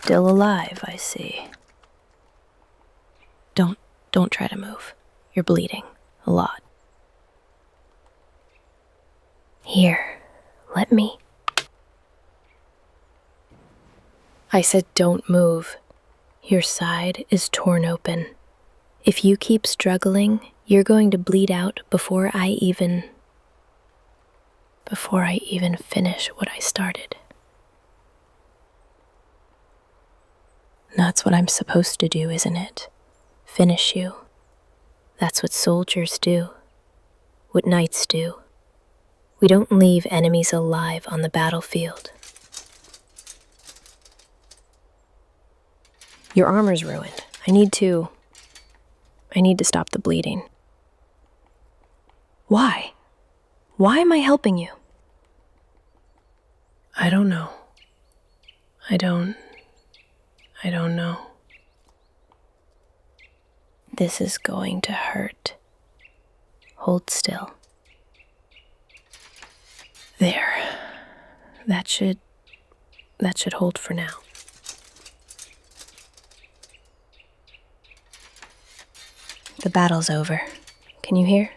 Still alive, I see. Don't try to move. You're bleeding. A lot. Here, let me. I said don't move. Your side is torn open. If you keep struggling, you're going to bleed out before I even finish what I started. That's what I'm supposed to do, isn't it? Finish you. That's what soldiers do. What knights do. We don't leave enemies alive on the battlefield. Your armor's ruined. I need to stop the bleeding. Why? Why am I helping you? I don't know. I don't know. This is going to hurt. Hold still. There. That should hold for now. The battle's over. Can you hear?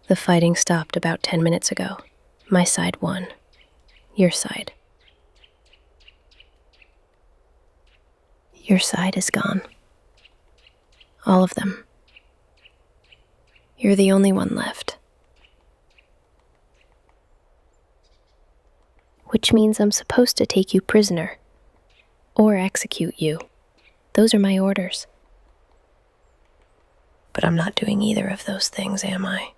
The fighting stopped about 10 minutes ago. My side won. Your side. Your side is gone. All of them. You're the only one left. Which means I'm supposed to take you prisoner. Or execute you. Those are my orders. But I'm not doing either of those things, am I?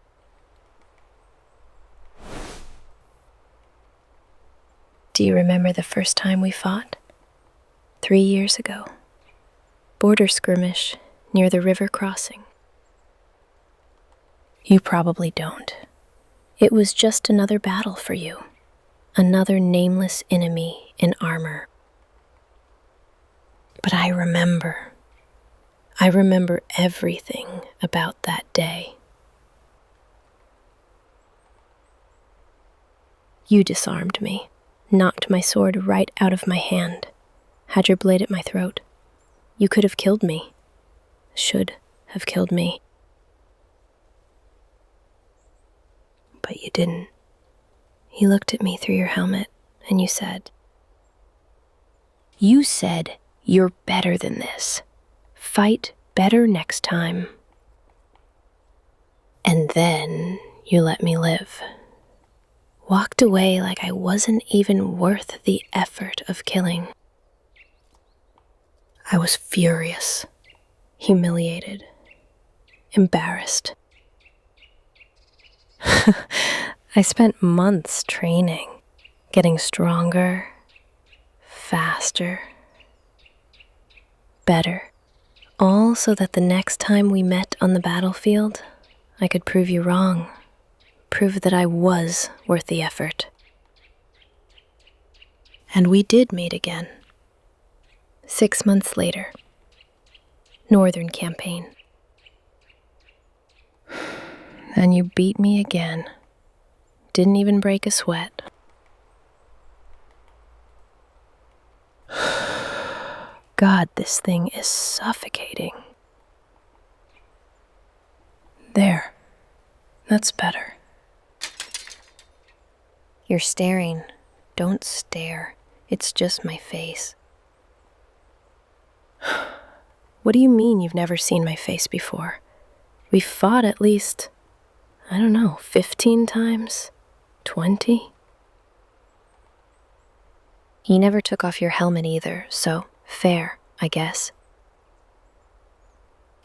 Do you remember the first time we fought? 3 years ago. Border skirmish near the river crossing. You probably don't. It was just another battle for you. Another nameless enemy in armor. But I remember. I remember everything about that day. You disarmed me, knocked my sword right out of my hand, had your blade at my throat. You could have killed me. Should have killed me. But you didn't. You looked at me through your helmet and you said, "You're better than this. Fight better next time." And then you let me live. Walked away like I wasn't even worth the effort of killing. I was furious, humiliated, embarrassed. I spent months training, getting stronger, faster, better. All so that the next time we met on the battlefield, I could prove you wrong, prove that I was worth the effort. And we did meet again. 6 months later. Northern Campaign. And you beat me again. Didn't even break a sweat. God, this thing is suffocating. There. That's better. You're staring. Don't stare. It's just my face. What do you mean you've never seen my face before? We've fought at least, 15 times? 20? You never took off your helmet either, so fair, I guess.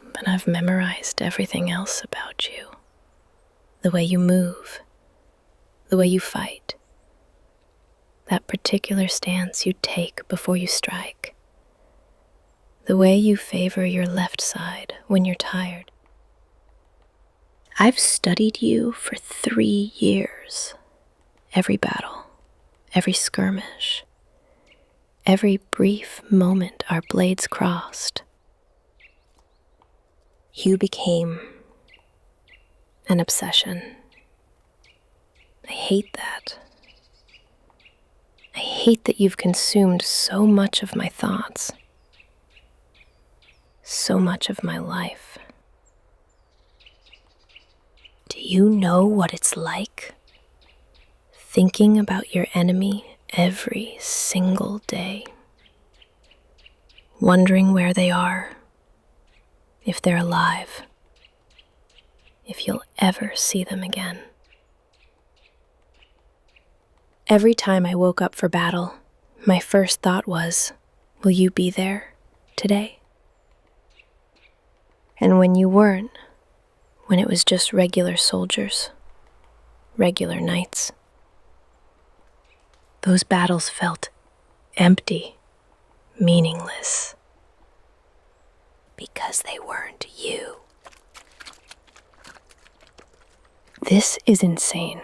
But I've memorized everything else about you. The way you move, the way you fight, that particular stance you take before you strike, the way you favor your left side when you're tired. I've studied you for 3 years. Every battle, every skirmish, every brief moment our blades crossed. You became an obsession. I hate that. I hate that you've consumed so much of my thoughts, so much of my life. Do you know what it's like? Thinking about your enemy every single day. Wondering where they are, if they're alive, if you'll ever see them again. Every time I woke up for battle, my first thought was, will you be there today? And when you weren't, when it was just regular soldiers, regular nights, those battles felt empty, meaningless, because they weren't you. This is insane.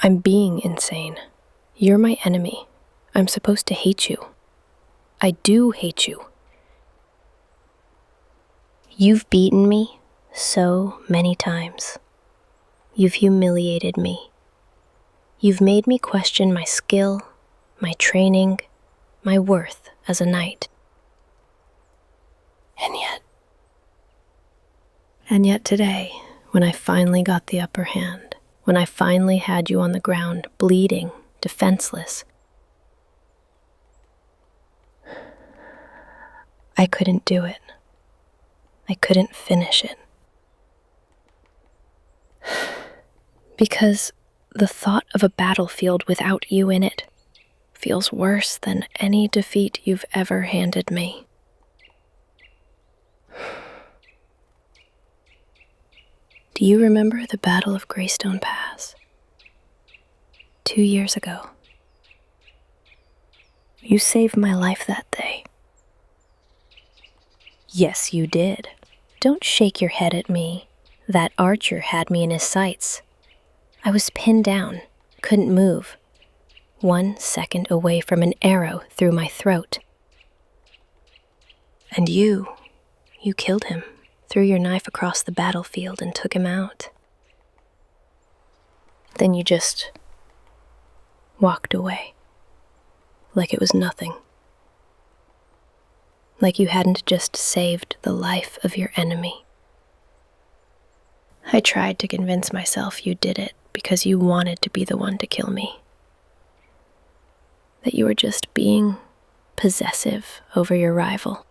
I'm being insane. You're my enemy. I'm supposed to hate you. I do hate you. You've beaten me so many times. You've humiliated me. You've made me question my skill, my training, my worth as a knight. And yet today, when I finally got the upper hand, when I finally had you on the ground, bleeding, defenseless, I couldn't do it. I couldn't finish it. Because the thought of a battlefield without you in it feels worse than any defeat you've ever handed me. Do you remember the Battle of Greystone Pass? 2 years ago. You saved my life that day. Yes, you did. Don't shake your head at me. That archer had me in his sights. I was pinned down, couldn't move. 1 second away from an arrow through my throat. And you killed him, threw your knife across the battlefield and took him out. Then you just walked away, like it was nothing. Like you hadn't just saved the life of your enemy. I tried to convince myself you did it because you wanted to be the one to kill me. That you were just being possessive over your rival.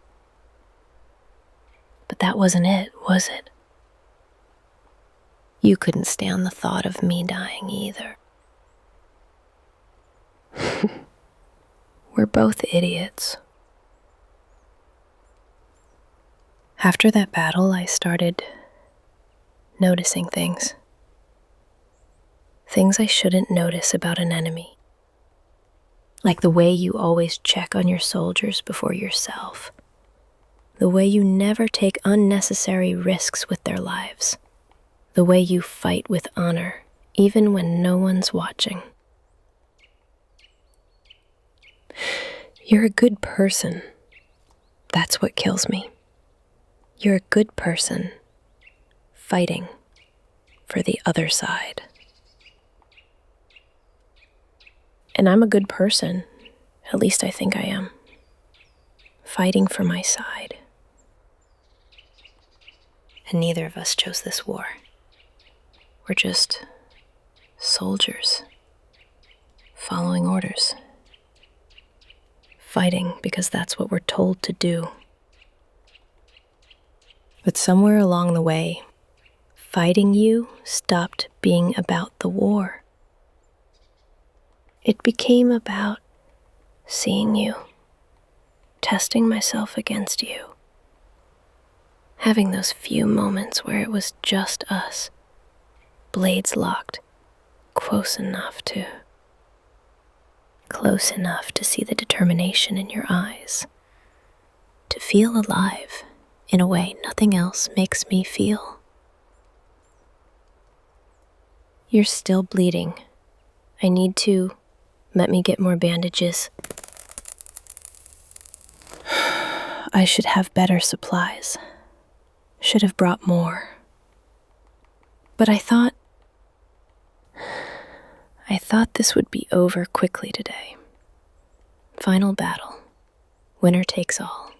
But that wasn't it, was it? You couldn't stand the thought of me dying either. We're both idiots. After that battle, I started noticing things. Things I shouldn't notice about an enemy. Like the way you always check on your soldiers before yourself. The way you never take unnecessary risks with their lives. The way you fight with honor, even when no one's watching. You're a good person. That's what kills me. You're a good person, fighting for the other side. And I'm a good person, at least I think I am, fighting for my side. And neither of us chose this war. We're just soldiers, following orders, fighting because that's what we're told to do. But somewhere along the way, fighting you stopped being about the war. It became about seeing you, testing myself against you, having those few moments where it was just us, blades locked, close enough to see the determination in your eyes, to feel alive in a way nothing else makes me feel. You're still bleeding. I need to let me get more bandages. I should have better supplies. Should have brought more. But I thought this would be over quickly today. Final battle. Winner takes all.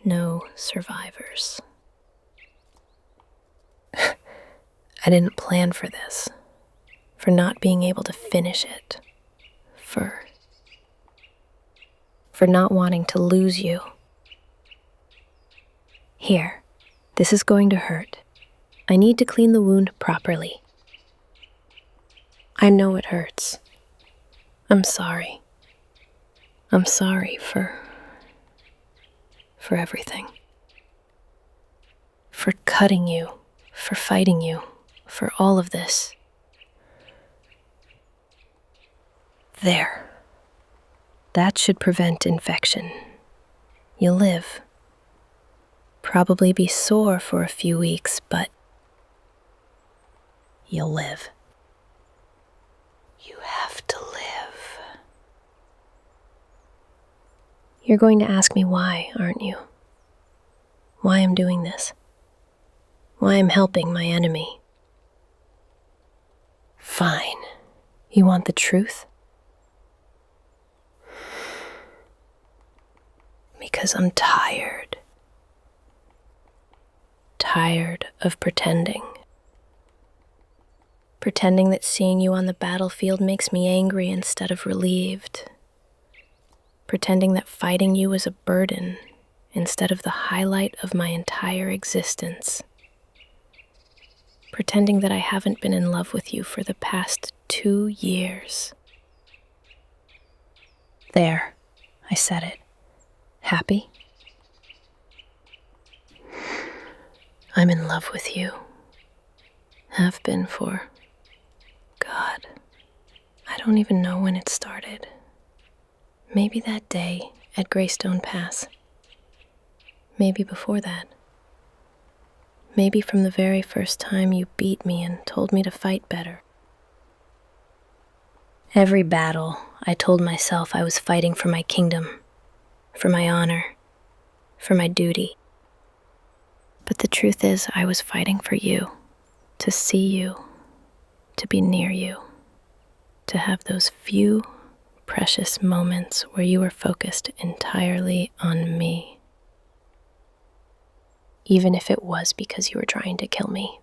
No survivors. I didn't plan for this. For not being able to finish it. For not wanting to lose you. Here, this is going to hurt. I need to clean the wound properly. I know it hurts. I'm sorry. I'm sorry for everything. For cutting you, for fighting you, for all of this. There. That should prevent infection. You'll live. Probably be sore for a few weeks, but you'll live. You have to live. You're going to ask me why, aren't you? Why I'm doing this? Why I'm helping my enemy? Fine. You want the truth? Because I'm tired. Tired of pretending. Pretending that seeing you on the battlefield makes me angry instead of relieved. Pretending that fighting you is a burden instead of the highlight of my entire existence. Pretending that I haven't been in love with you for the past 2 years. There, I said it. Happy? I'm in love with you. Have been for, God, I don't even know when it started. Maybe that day at Greystone Pass. Maybe before that. Maybe from the very first time you beat me and told me to fight better. Every battle, I told myself I was fighting for my kingdom, for my honor, for my duty. But the truth is, I was fighting for you, to see you, to be near you, to have those few precious moments where you were focused entirely on me. Even if it was because you were trying to kill me.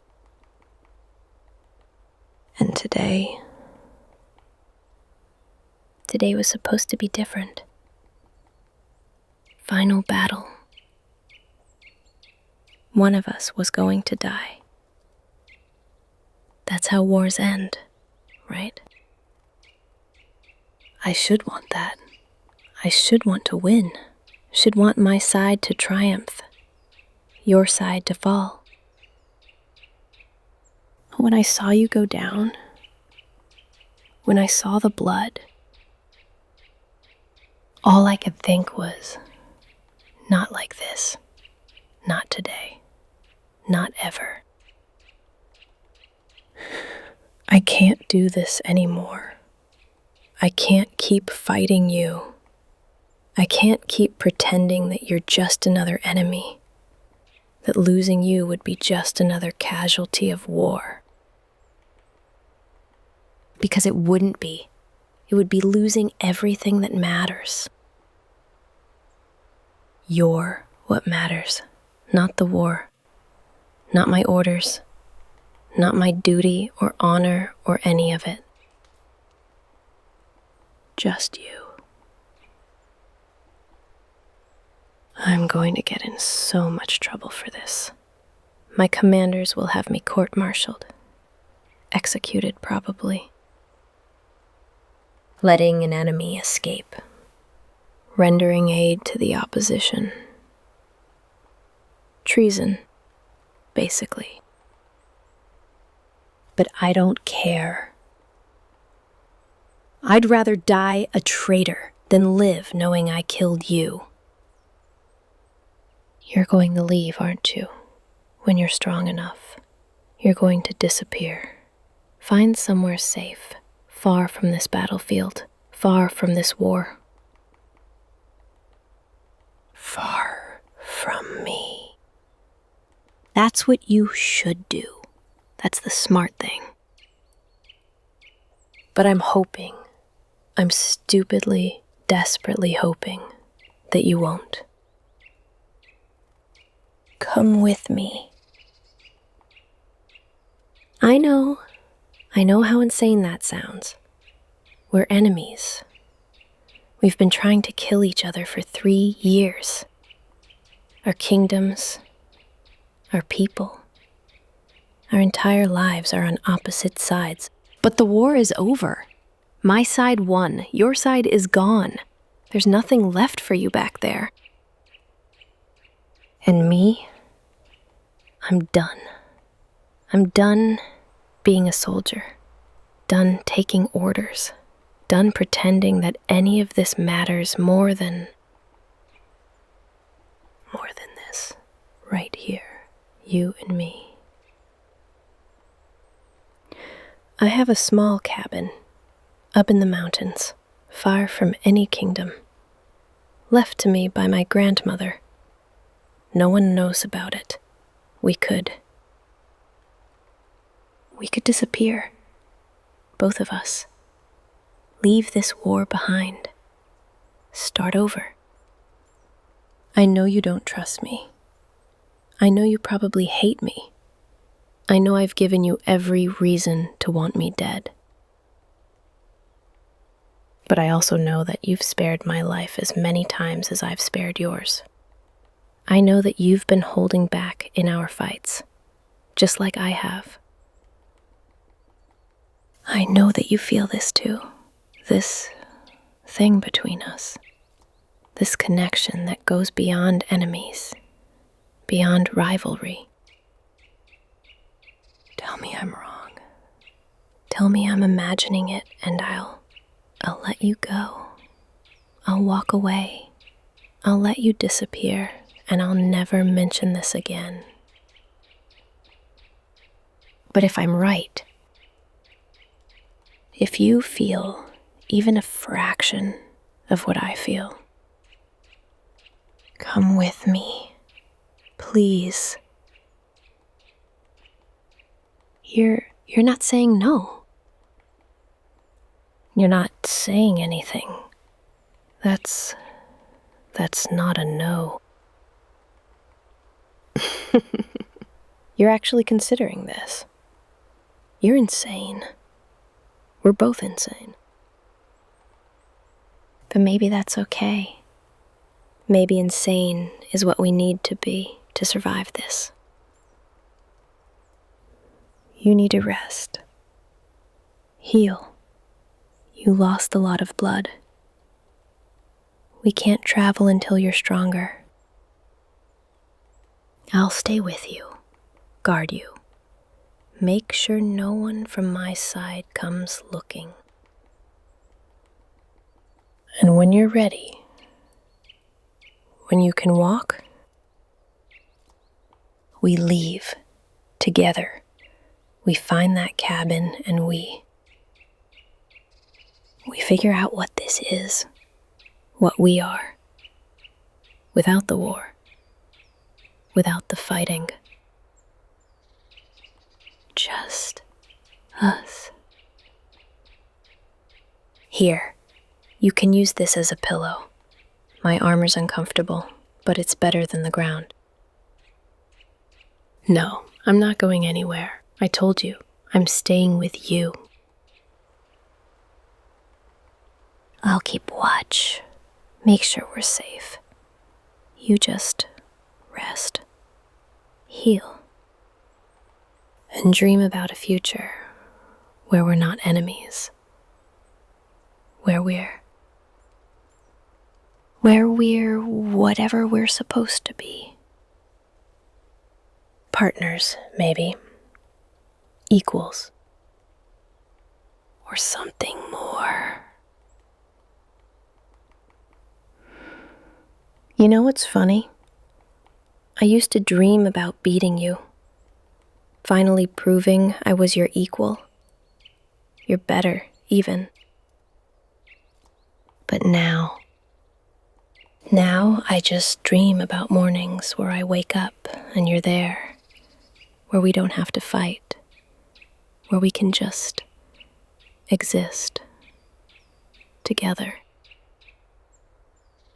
And today was supposed to be different. Final battle. One of us was going to die. That's how wars end, right? I should want that. I should want to win. Should want my side to triumph. Your side to fall. When I saw you go down, when I saw the blood, all I could think was, not like this, not today, not ever. I can't do this anymore. I can't keep fighting you. I can't keep pretending that you're just another enemy. That losing you would be just another casualty of war. Because it wouldn't be. It would be losing everything that matters. You're what matters, not the war, not my orders, not my duty or honor or any of it. Just you. I'm going to get in so much trouble for this. My commanders will have me court-martialed. Executed, probably. Letting an enemy escape. Rendering aid to the opposition. Treason, basically. But I don't care. I'd rather die a traitor than live knowing I killed you. You're going to leave, aren't you? When you're strong enough. You're going to disappear. Find somewhere safe, far from this battlefield, far from this war. Far from me. That's what you should do. That's the smart thing. But I'm hoping, I'm stupidly, desperately hoping that you won't. Come with me. I know how insane that sounds. We're enemies. We've been trying to kill each other for 3 years. Our kingdoms, our people, our entire lives are on opposite sides. But the war is over. My side won. Your side is gone. There's nothing left for you back there. And me, I'm done. I'm done being a soldier. Done taking orders. Done pretending that any of this matters more than this. Right here, you and me. I have a small cabin up in the mountains, far from any kingdom, left to me by my grandmother. No one knows about it. We could disappear, both of us. Leave this war behind. Start over. I know you don't trust me. I know you probably hate me. I know I've given you every reason to want me dead. But I also know that you've spared my life as many times as I've spared yours. I know that you've been holding back in our fights, just like I have. I know that you feel this too, this thing between us, this connection that goes beyond enemies, beyond rivalry. Tell me I'm wrong. Tell me I'm imagining it, and I'll let you go. I'll walk away. I'll let you disappear, and I'll never mention this again. But if I'm right, if you feel even a fraction of what I feel, come with me, please. You're not saying no. You're not saying anything. That's not a no. You're actually considering this. You're insane. We're both insane. But maybe that's okay. Maybe insane is what we need to be to survive this. You need to rest. Heal. You lost a lot of blood. We can't travel until you're stronger. I'll stay with you, guard you. Make sure no one from my side comes looking. And when you're ready, when you can walk, we leave together. We find that cabin and we figure out what this is, what we are, without the war, without the fighting. Just us. Here, you can use this as a pillow. My armor's uncomfortable, but it's better than the ground. No, I'm not going anywhere. I told you, I'm staying with you. I'll keep watch. Make sure we're safe. You just rest, heal, and dream about a future where we're not enemies, where we're whatever we're supposed to be. Partners, maybe. Equals. Or something more. You know what's funny? I used to dream about beating you. Finally proving I was your equal. You're better, even. But now I just dream about mornings where I wake up and you're there, where we don't have to fight, where we can just exist together.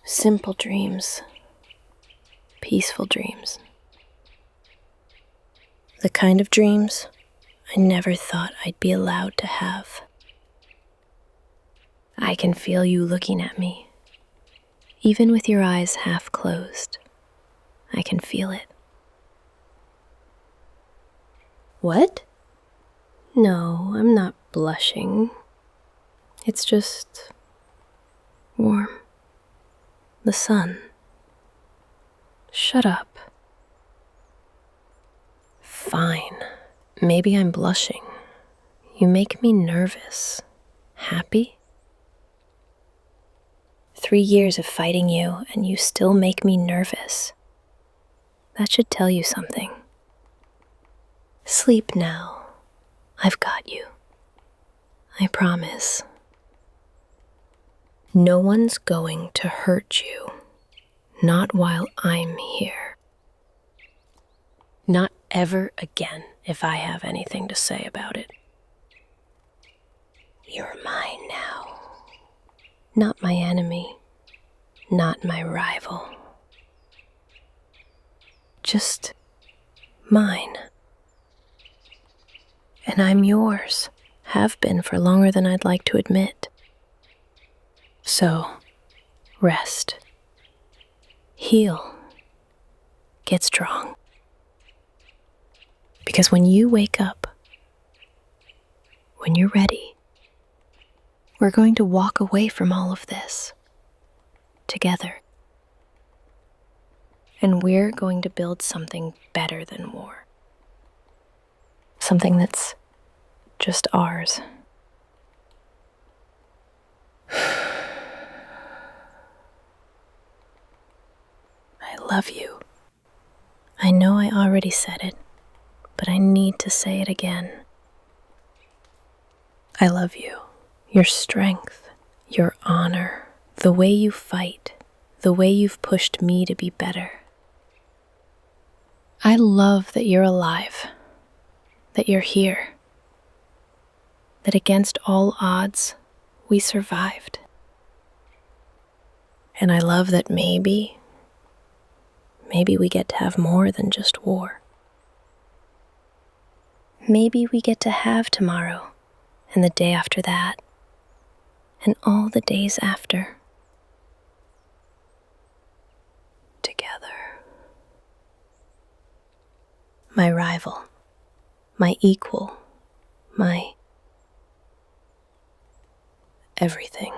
Simple dreams. Peaceful dreams. The kind of dreams I never thought I'd be allowed to have. I can feel you looking at me. Even with your eyes half closed, I can feel it. What? No, I'm not blushing. It's just warm. The sun. Shut up. Fine. Maybe I'm blushing. You make me nervous. Happy? 3 years of fighting you, and you still make me nervous. That should tell you something. Sleep now. I've got you. I promise. No one's going to hurt you. Not while I'm here. Not ever again if I have anything to say about it. You're mine now. Not my enemy. Not my rival. Just mine. And I'm yours. Have been for longer than I'd like to admit. So, rest. Heal. Get strong. Because when you wake up, when you're ready, we're going to walk away from all of this together. And we're going to build something better than war. Something that's just ours. I love you. I know I already said it, but I need to say it again. I love you. Your strength, your honor, the way you fight, the way you've pushed me to be better. I love that you're alive, that you're here, that against all odds, we survived. And I love that maybe we get to have more than just war. Maybe we get to have tomorrow, and the day after that, and all the days after. Together. My rival, my equal, my everything.